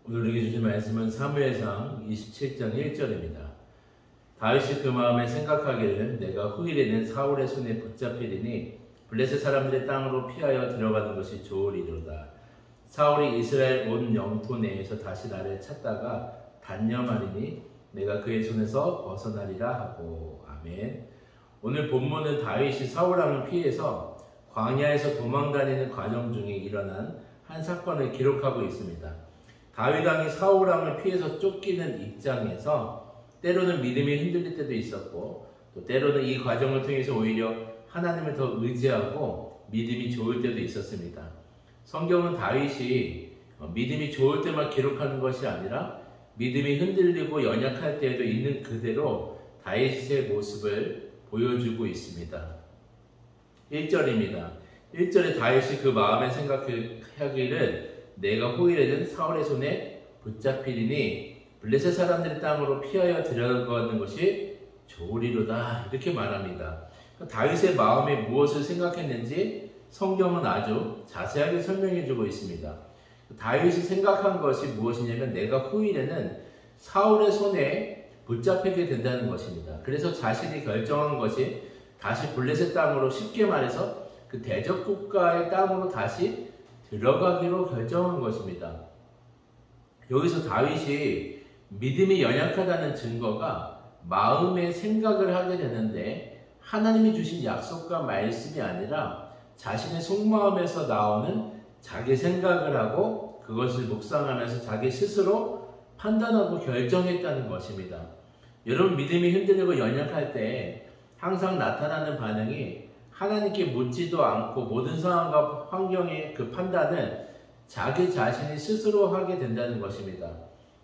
오늘 읽어주신 말씀은 사무엘상 27장 1절입니다. 다윗이 그 마음에 생각하기를 내가 후일에 는 사울의 손에 붙잡히리니 블레셋 사람들의 땅으로 피하여 들어가는 것이 좋으리로다. 사울이 이스라엘 온 영토 내에서 다시 나를 찾다가 단념하리니 내가 그의 손에서 벗어나리라 하고. 아멘. 오늘 본문은 다윗이 사울 왕을 피해서 광야에서 도망다니는 과정 중에 일어난 한 사건을 기록하고 있습니다. 다윗 왕이 사울 왕을 피해서 쫓기는 입장에서 때로는 믿음이 흔들릴 때도 있었고, 또 때로는 이 과정을 통해서 오히려 하나님을 더 의지하고 믿음이 좋을 때도 있었습니다. 성경은 다윗이 믿음이 좋을 때만 기록하는 것이 아니라 믿음이 흔들리고 연약할 때에도 있는 그대로 다윗의 모습을 보여주고 있습니다. 1절입니다. 1절에 다윗이 그 마음에 생각하기를 내가 후일에는 사울의 손에 붙잡히리니 블레셋 사람들의 땅으로 피하여 들어가는 것이 좋으리로다, 이렇게 말합니다. 다윗의 마음에 무엇을 생각했는지 성경은 아주 자세하게 설명해 주고 있습니다. 다윗이 생각한 것이 무엇이냐면 내가 후일에는 사울의 손에 붙잡히게 된다는 것입니다. 그래서 자신이 결정한 것이 다시 블레셋 땅으로, 쉽게 말해서 그 대적 국가의 땅으로 다시 들어가기로 결정한 것입니다. 여기서 다윗이 믿음이 연약하다는 증거가 마음의 생각을 하게 되는데, 하나님이 주신 약속과 말씀이 아니라 자신의 속마음에서 나오는 자기 생각을 하고 그것을 묵상하면서 자기 스스로 판단하고 결정했다는 것입니다. 여러분, 믿음이 흔들리고 연약할 때 항상 나타나는 반응이 하나님께 묻지도 않고 모든 상황과 환경의 그 판단은 자기 자신이 스스로 하게 된다는 것입니다.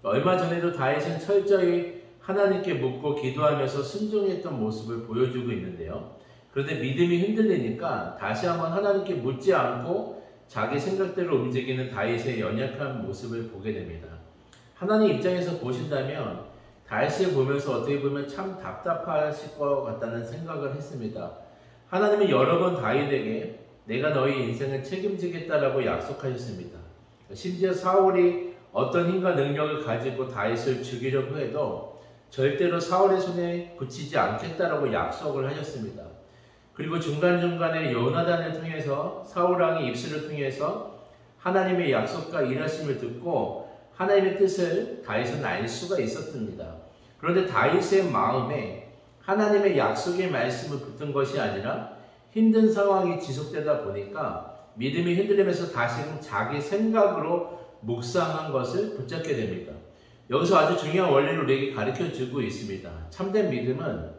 얼마 전에도 다윗은 철저히 하나님께 묻고 기도하면서 순종했던 모습을 보여주고 있는데요. 그런데 믿음이 흔들리니까 다시 한번 하나님께 묻지 않고 자기 생각대로 움직이는 다윗의 연약한 모습을 보게 됩니다. 하나님 입장에서 보신다면 다윗을 보면서 어떻게 보면 참 답답하실 것 같다는 생각을 했습니다. 하나님은 여러 번 다윗에게 내가 너희 인생을 책임지겠다라고 약속하셨습니다. 심지어 사울이 어떤 힘과 능력을 가지고 다윗을 죽이려고 해도 절대로 사울의 손에 붙이지 않겠다라고 약속을 하셨습니다. 그리고 중간중간에 요나단을 통해서, 사울 왕의 입술을 통해서 하나님의 약속과 일하심을 듣고 하나님의 뜻을 다윗은 알 수가 있었습니다. 그런데 다윗의 마음에 하나님의 약속의 말씀을 붙든 것이 아니라 힘든 상황이 지속되다 보니까 믿음이 흔들리면서 다시금 자기 생각으로 묵상한 것을 붙잡게 됩니다. 여기서 아주 중요한 원리를 우리에게 가르쳐주고 있습니다. 참된 믿음은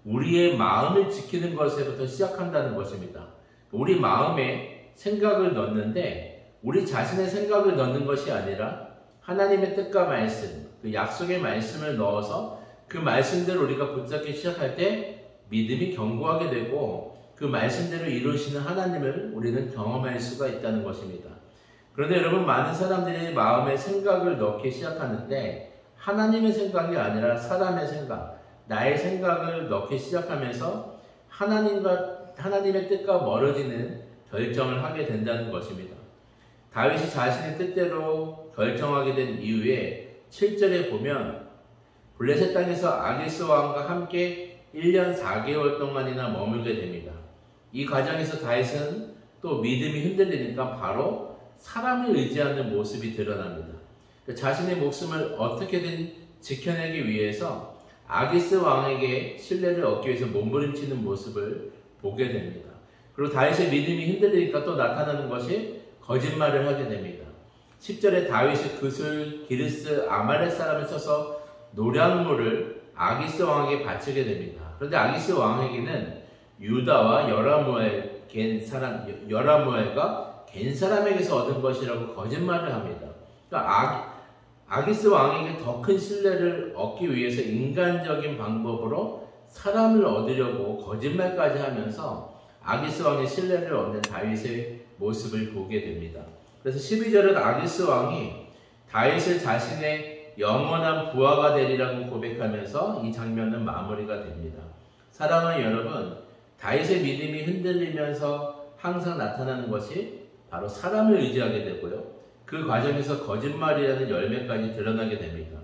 우리의 마음을 지키는 것에부터 시작한다는 것입니다. 우리 마음에 생각을 넣는데 우리 자신의 생각을 넣는 것이 아니라 하나님의 뜻과 말씀, 그 약속의 말씀을 넣어서 그 말씀대로 우리가 붙잡기 시작할 때 믿음이 견고하게 되고 그 말씀대로 이루시는 하나님을 우리는 경험할 수가 있다는 것입니다. 그런데 여러분, 많은 사람들이 마음에 생각을 넣기 시작하는데 하나님의 생각이 아니라 사람의 생각, 나의 생각을 넣기 시작하면서 하나님의 뜻과 멀어지는 결정을 하게 된다는 것입니다. 다윗이 자신의 뜻대로 결정하게 된 이후에 7절에 보면 블레셋 땅에서 아기스 왕과 함께 1년 4개월 동안이나 머물게 됩니다. 이 과정에서 다윗은 또 믿음이 흔들리니까 바로 사람을 의지하는 모습이 드러납니다. 자신의 목숨을 어떻게든 지켜내기 위해서 아기스 왕에게 신뢰를 얻기 위해서 몸부림치는 모습을 보게 됩니다. 그리고 다윗의 믿음이 흔들리니까 또 나타나는 것이 거짓말을 하게 됩니다. 10절에 다윗이 그술 기르스 아말렉 사람을 써서 노량물을 아기스 왕에게 바치게 됩니다. 그런데 아기스 왕에게는 유다와 여라무엘과 겐 사람에게서 얻은 것이라고 거짓말을 합니다. 그러니까 아기스 왕에게 더 큰 신뢰를 얻기 위해서 인간적인 방법으로 사람을 얻으려고 거짓말까지 하면서 아기스 왕의 신뢰를 얻는 다윗의 모습을 보게 됩니다. 그래서 12절은 아기스 왕이 다윗을 자신의 영원한 부하가 되리라고 고백하면서 이 장면은 마무리가 됩니다. 사랑하는 여러분, 다윗의 믿음이 흔들리면서 항상 나타나는 것이 바로 사람을 의지하게 되고요. 그 과정에서 거짓말이라는 열매까지 드러나게 됩니다.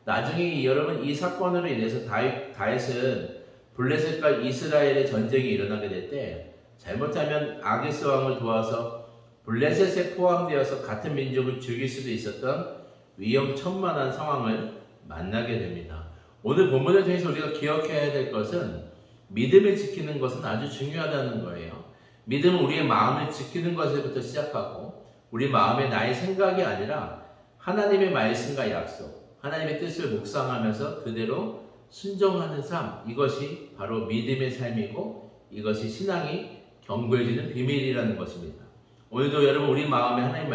나중에 여러분 이 사건으로 인해서 다윗은 블레셋과 이스라엘의 전쟁이 일어나게 될 때 잘못하면 아기스 왕을 도와서 블레셋에 포함되어서 같은 민족을 죽일 수도 있었던 위험천만한 상황을 만나게 됩니다. 오늘 본문을 통해서 우리가 기억해야 될 것은 믿음을 지키는 것은 아주 중요하다는 거예요. 믿음은 우리의 마음을 지키는 것에부터 시작하고 우리 마음에 나의 생각이 아니라 하나님의 말씀과 약속, 하나님의 뜻을 묵상하면서 그대로 순종하는 삶, 이것이 바로 믿음의 삶이고 이것이 신앙이 견고해지는 비밀이라는 것입니다. 오늘도 여러분 우리 마음에 하나님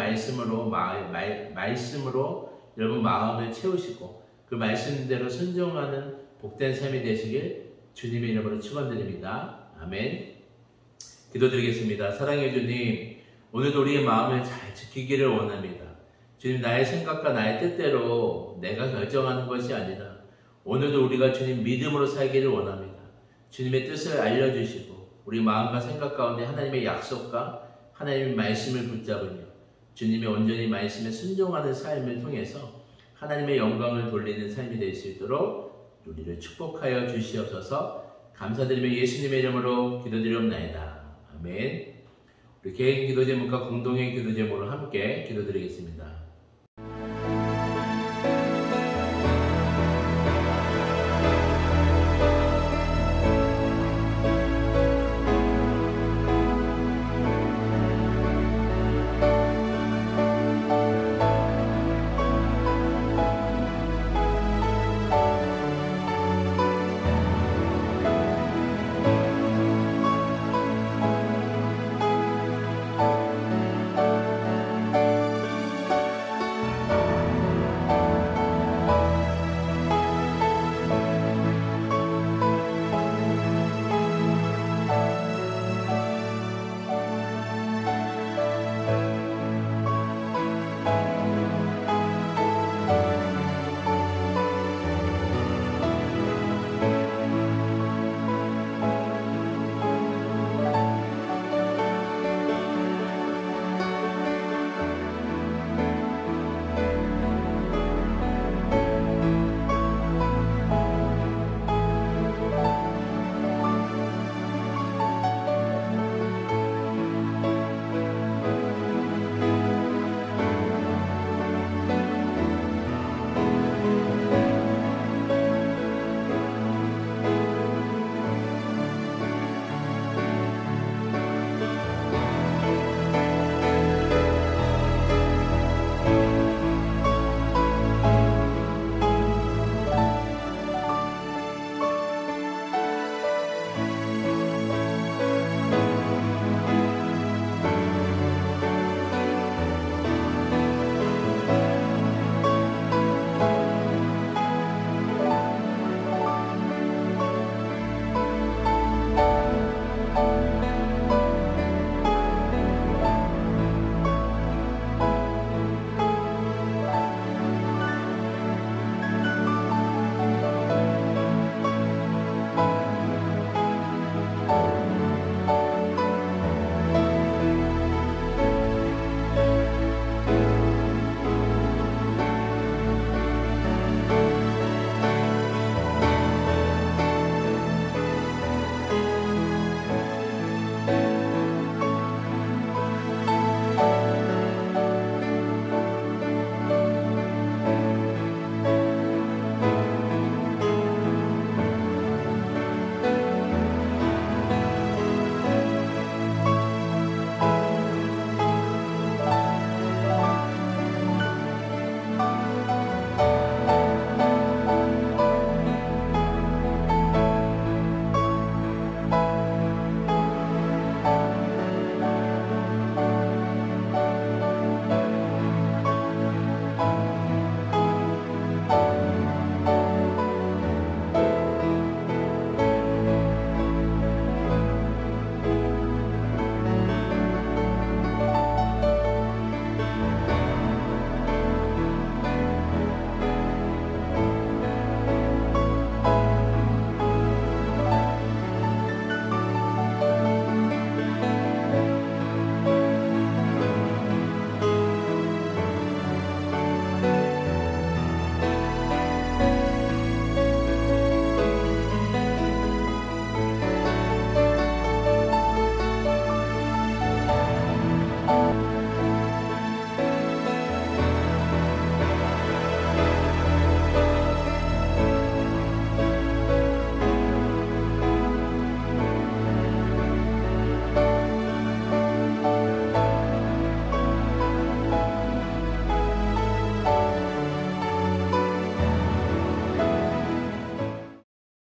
말씀으로 여러분 마음을 채우시고 그 말씀대로 순종하는 복된 삶이 되시길 주님의 이름으로 축원드립니다. 아멘. 기도드리겠습니다. 사랑해 주님, 오늘도 우리의 마음을 잘 지키기를 원합니다. 주님, 나의 생각과 나의 뜻대로 내가 결정하는 것이 아니라 오늘도 우리가 주님 믿음으로 살기를 원합니다. 주님의 뜻을 알려주시고 우리 마음과 생각 가운데 하나님의 약속과 하나님의 말씀을 붙잡으며 주님의 온전히 말씀에 순종하는 삶을 통해서 하나님의 영광을 돌리는 삶이 될 수 있도록 우리를 축복하여 주시옵소서. 감사드리며 예수님의 이름으로 기도드리옵나이다. 아멘. 우리 개인 기도 제목과 공동의 기도 제목으로 함께 기도드리겠습니다.